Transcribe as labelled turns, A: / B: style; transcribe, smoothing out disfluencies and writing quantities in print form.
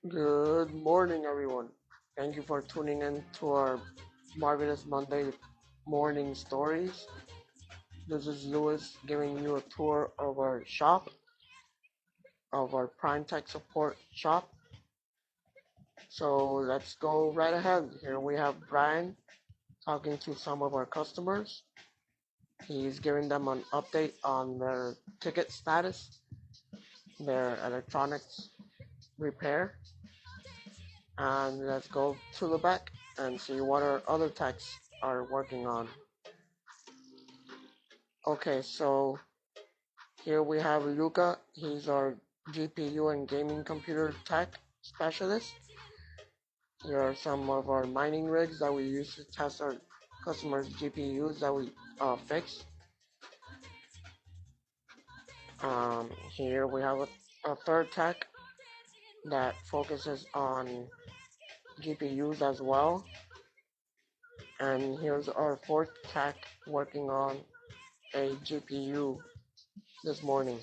A: Good morning, everyone. Thank you for tuning in to our Marvelous Monday morning stories. This is Lewis giving you a tour of our shop, of our Prime Tech Support shop. So let's go right ahead. Here we have Brian talking to some of our customers. He's giving them an update on their ticket status, their electronics repair, and let's go to the back and see what our other techs are working on. Okay, so here we have Luca. He's our GPU and gaming computer tech specialist. Here are some of our mining rigs that we use to test our customers' GPUs that we fix. Here we have a third tech that focuses on GPUs as well. And here's our fourth tech working on a GPU this morning.